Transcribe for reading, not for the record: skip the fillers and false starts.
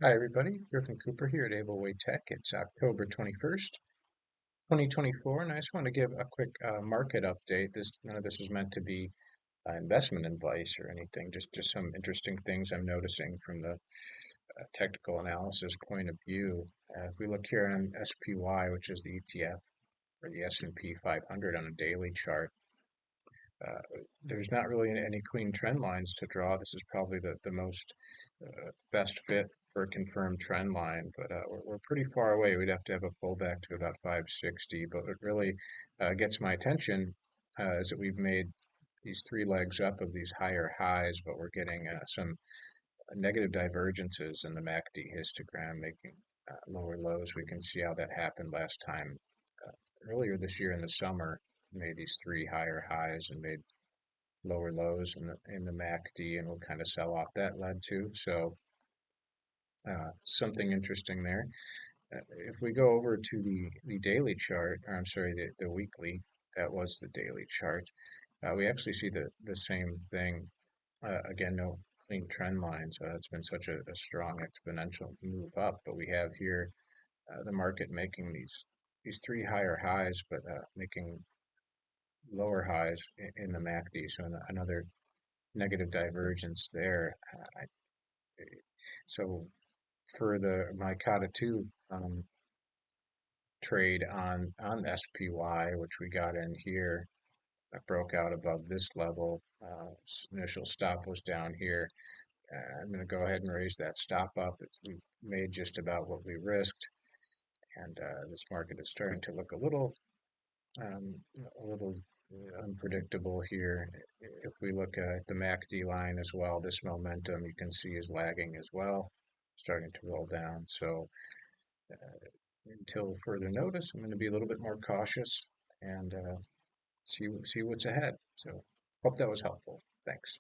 Hi everybody, Griffin Cooper here at Ablewaytech. It's October 21st, 2024, and I just want to give a quick market update. None of this is meant to be investment advice or anything, just some interesting things I'm noticing from the technical analysis point of view. If we look here on SPY, which is the ETF, or the S&P 500 on a daily chart, uh, there's not really any clean trend lines to draw. This is probably the most best fit for a confirmed trend line, but we're pretty far away. We'd have to have a pullback to about 560. But what really gets my attention is that we've made these three legs up of these higher highs, but we're getting some negative divergences in the MACD histogram, making lower lows. We can see how that happened last time earlier this year in the summer. Made these three higher highs and made lower lows in the MACD, and what kind of sell off that led to. So something interesting there. If we go over to the daily chart, or I'm sorry, the weekly, that was the daily chart, we actually see the same thing. Again, no clean trend lines. It's been such a strong exponential move up, but we have here the market making these three higher highs, but making lower highs in the MACD. So another negative divergence there. So for the my Kata 2 trade on SPY, which we got in here, I broke out above this level. Initial stop was down here. I'm going to go ahead and raise that stop up. We made just about what we risked, and this market is starting to look um, a little unpredictable here. If we look at the MACD line as well, this momentum you can see is lagging as well, starting to roll down. So until further notice, I'm going to be a little bit more cautious and see what's ahead. So hope that was helpful. Thanks.